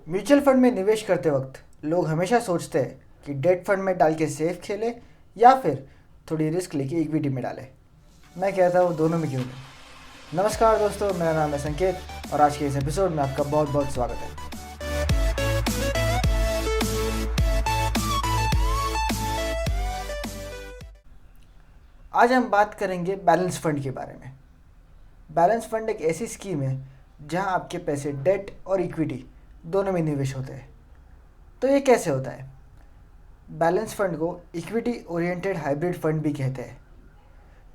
Mutual fund में निवेश करते वक्त लोग हमेशा सोचते हैं कि डेट फंड में डाल के सेफ खेले या फिर थोड़ी रिस्क लेके इक्विटी में डाले। मैं कहता हूँ दोनों में क्यों नहीं। नमस्कार दोस्तों, मेरा नाम है संकेत और आज के इस एपिसोड में आपका बहुत बहुत स्वागत है। आज हम बात करेंगे बैलेंस फंड के बारे में। बैलेंस फंड एक ऐसी स्कीम है जहां आपके पैसे डेट और इक्विटी दोनों में निवेश होते हैं। तो ये कैसे होता है? बैलेंस फंड को इक्विटी ओरिएंटेड हाइब्रिड फंड भी कहते हैं।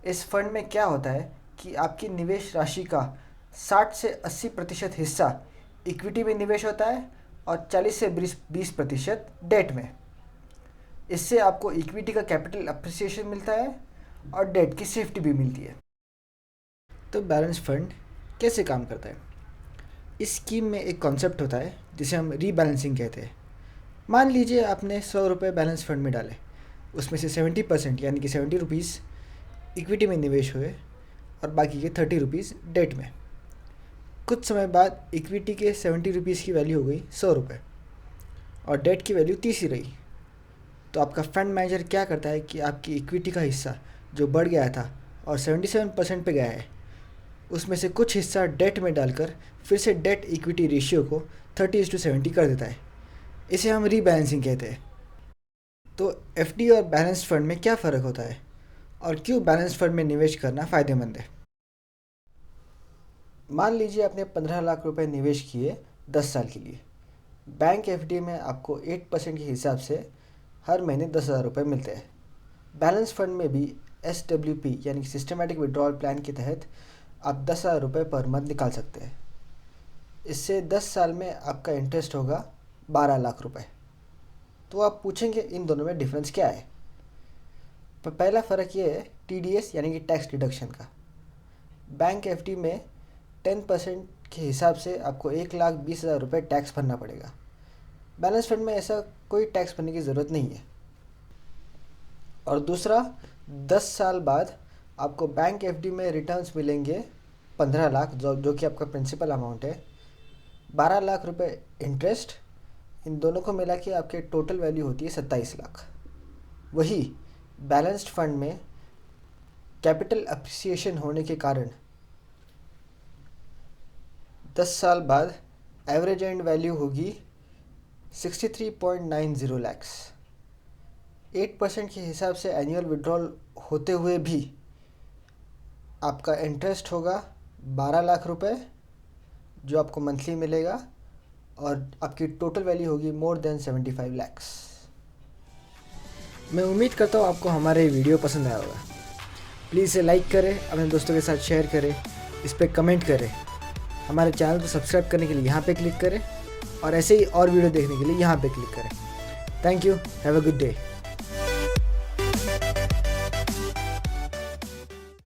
इस फंड में क्या होता है कि आपकी निवेश राशि का 60 से 80% हिस्सा इक्विटी में निवेश होता है और 40 से 20% डेट में। इससे आपको इक्विटी का कैपिटल अप्रिसिएशन मिलता है और डेट की सेफ्टी भी मिलती है। तो बैलेंस फंड कैसे काम करता है? इस स्कीम में एक कॉन्सेप्ट होता है जिसे हम रीबैलेंसिंग कहते हैं। मान लीजिए आपने 100 रुपये बैलेंस फंड में डाले, उसमें से 70% यानी कि 70 रुपीज़ इक्विटी में निवेश हुए और बाकी के 30 रुपीज़ डेट में। कुछ समय बाद इक्विटी के 70 रुपीज़ की वैल्यू हो गई 100 रुपये और डेट की वैल्यू 30 ही रही। तो आपका फंड मैनेजर क्या करता है कि आपकी इक्विटी का हिस्सा जो बढ़ गया था और 77% पे गया है, उसमें से कुछ हिस्सा डेट में डालकर फिर से डेट इक्विटी रेशियो को 30:70 कर देता है। इसे हम रीबैलेंसिंग कहते हैं। तो एफडी और बैलेंस फंड में क्या फ़र्क होता है और क्यों बैलेंस फंड में निवेश करना फ़ायदेमंद है? मान लीजिए आपने 15 लाख रुपए निवेश किए 10 साल के लिए। बैंक एफडी में आपको 8% के हिसाब से हर महीने 10,000 रुपये मिलते हैं। बैलेंस फंड में भी SWP यानी कि सिस्टमेटिक विड्रॉल प्लान के तहत आप 10,000 रुपये पर मंथ निकाल सकते हैं। इससे 10 साल में आपका इंटरेस्ट होगा 12 लाख रुपए। तो आप पूछेंगे इन दोनों में डिफरेंस क्या है? पहला फ़र्क ये है TDS यानी कि टैक्स डिडक्शन का। बैंक एफडी में 10% के हिसाब से आपको 1,20,000 रुपये टैक्स भरना पड़ेगा। बैलेंस फंड में ऐसा कोई टैक्स भरने की ज़रूरत नहीं है। और दूसरा, 10 साल बाद आपको बैंक एफडी में रिटर्न्स मिलेंगे 15 लाख जो कि आपका प्रिंसिपल अमाउंट है, 12 लाख रुपए इंटरेस्ट। इन दोनों को मिला के आपके टोटल वैल्यू होती है 27 लाख। वही बैलेंस्ड फंड में कैपिटल अप्रिसिएशन होने के कारण 10 साल बाद एवरेज एंड वैल्यू होगी 63.90 लैक्स। 8% के हिसाब से एनुअल विड्रॉल होते हुए भी आपका इंटरेस्ट होगा 12 लाख रुपए जो आपको मंथली मिलेगा और आपकी टोटल वैल्यू होगी मोर देन 75 लैक्स। मैं उम्मीद करता हूँ आपको हमारा ये वीडियो पसंद आया होगा। प्लीज़ इसे लाइक करें, अपने दोस्तों के साथ शेयर करें, इस पर कमेंट करें। हमारे चैनल को सब्सक्राइब करने के लिए यहाँ पे क्लिक करें और ऐसे ही और वीडियो देखने के लिए यहाँ पे क्लिक करें। Thank you, have a good day.